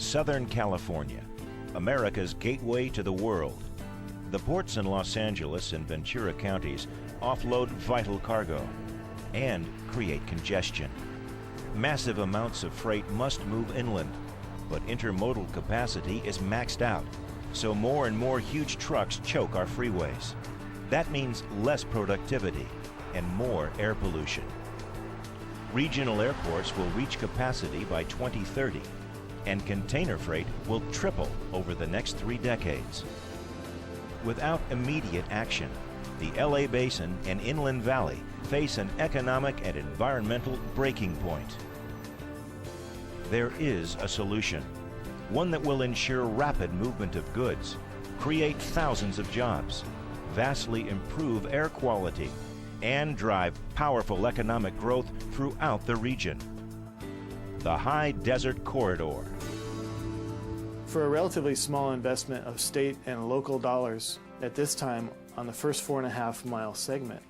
Southern California, America's gateway to the world. The ports in Los Angeles and Ventura counties offload vital cargo and create congestion. Massive amounts of freight must move inland, but intermodal capacity is maxed out, so more and more huge trucks choke our freeways. That means less productivity and more air pollution. Regional airports will reach capacity by 2030, and container freight will triple over the next 3 decades. Without immediate action, the LA Basin and Inland Valley face an economic and environmental breaking point. There is a solution, one that will ensure rapid movement of goods, create thousands of jobs, vastly improve air quality, and drive powerful economic growth throughout the region. The High Desert Corridor. For a relatively small investment of state and local dollars at this time on the first 4.5-mile segment,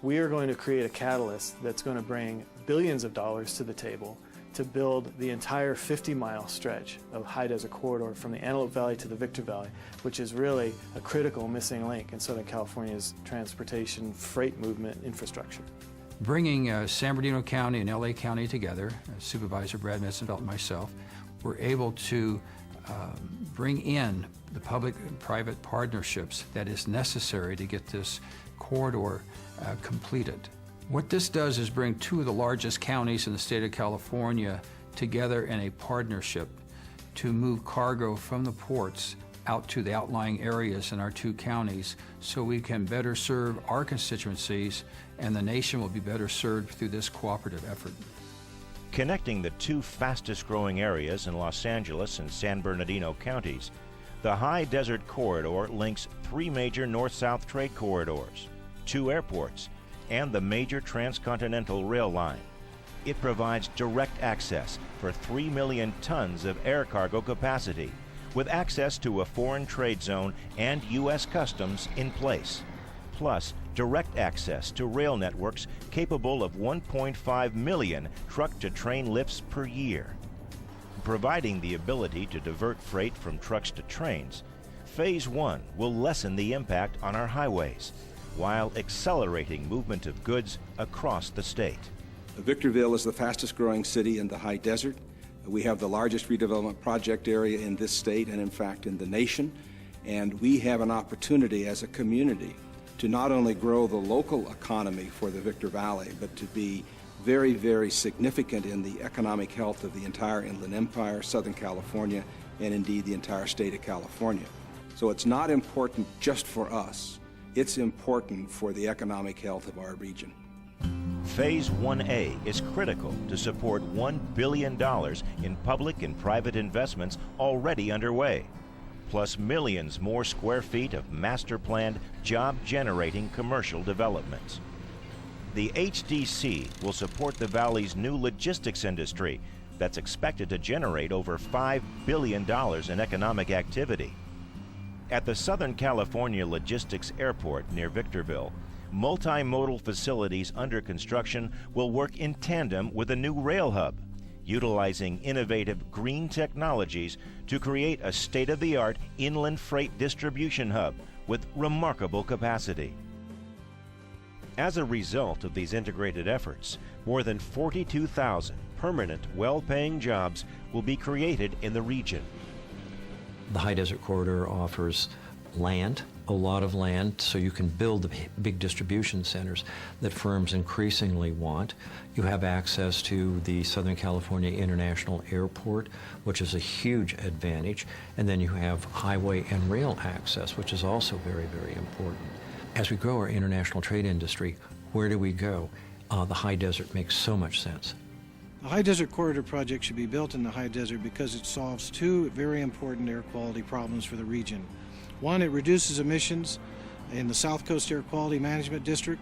we are going to create a catalyst that's going to bring billions of dollars to the table to build the entire 50-mile stretch of High Desert Corridor from the Antelope Valley to the Victor Valley, which is really a critical missing link in Southern California's transportation freight movement infrastructure. Bringing San Bernardino County and LA County together, Supervisor Brad Metzenfeld and myself, were able to bring in the public and private partnerships that is necessary to get this corridor completed. What this does is bring 2 of the largest counties in the state of California together in a partnership to move cargo from the ports out to the outlying areas in our 2 counties so we can better serve our constituencies, and the nation will be better served through this cooperative effort. Connecting the 2 fastest growing areas in Los Angeles and San Bernardino counties, the High Desert Corridor links 3 major north-south trade corridors, 2 airports, and the major transcontinental rail line. It provides direct access for 3 million tons of air cargo capacity, with access to a foreign trade zone and U.S. customs in place, plus direct access to rail networks capable of 1.5 million truck-to-train lifts per year. Providing the ability to divert freight from trucks to trains, Phase 1 will lessen the impact on our highways, while accelerating movement of goods across the state. Victorville is the fastest growing city in the high desert. We have the largest redevelopment project area in this state and in fact in the nation. And we have an opportunity as a community to not only grow the local economy for the Victor Valley, but to be very, very significant in the economic health of the entire Inland Empire, Southern California, and indeed the entire state of California. So it's not important just for us. It's important for the economic health of our region. Phase 1A is critical to support $1 billion in public and private investments already underway, plus millions more square feet of master-planned, job-generating commercial developments. The HDC will support the valley's new logistics industry that's expected to generate over $5 billion in economic activity. At the Southern California Logistics Airport near Victorville, multimodal facilities under construction will work in tandem with a new rail hub, utilizing innovative green technologies to create a state-of-the-art inland freight distribution hub with remarkable capacity. As a result of these integrated efforts, more than 42,000 permanent, well-paying jobs will be created in the region. The High Desert Corridor offers land, a lot of land, so you can build the big distribution centers that firms increasingly want. You have access to the Southern California International Airport, which is a huge advantage, and then you have highway and rail access, which is also very, very important. As we grow our international trade industry, where do we go? The High Desert makes so much sense. The High Desert Corridor project should be built in the High Desert because it solves 2 very important air quality problems for the region. One, it reduces emissions in the South Coast Air Quality Management District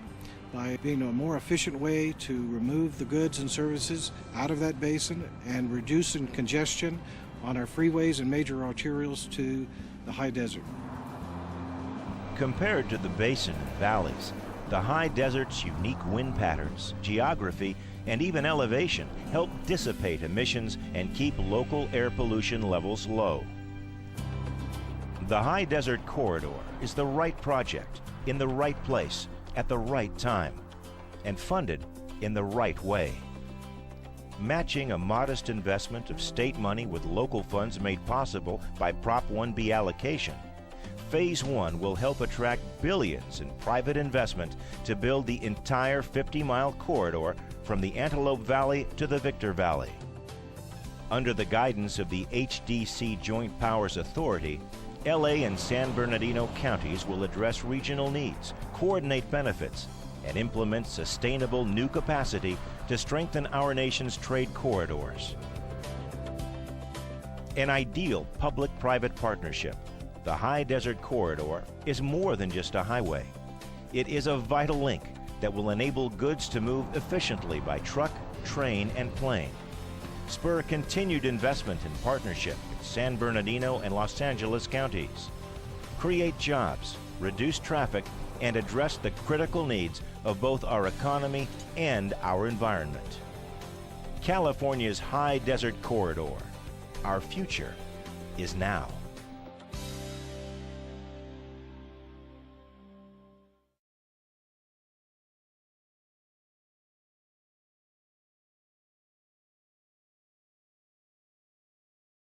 by being a more efficient way to remove the goods and services out of that basin and reducing congestion on our freeways and major arterials to the High Desert. Compared to the basin and valleys, the High Desert's unique wind patterns, geography, and even elevation help dissipate emissions and keep local air pollution levels low. The High Desert Corridor is the right project, in the right place, at the right time, and funded in the right way. Matching a modest investment of state money with local funds made possible by Prop 1B allocation, Phase 1 will help attract billions in private investment to build the entire 50-mile corridor from the Antelope Valley to the Victor Valley. Under the guidance of the HDC Joint Powers Authority, LA and San Bernardino counties will address regional needs, coordinate benefits, and implement sustainable new capacity to strengthen our nation's trade corridors. An ideal public-private partnership, the High Desert Corridor is more than just a highway. It is a vital link that will enable goods to move efficiently by truck, train, and plane, spur continued investment in partnership with San Bernardino and Los Angeles counties, create jobs, reduce traffic, and address the critical needs of both our economy and our environment. California's High Desert Corridor. Our future is now.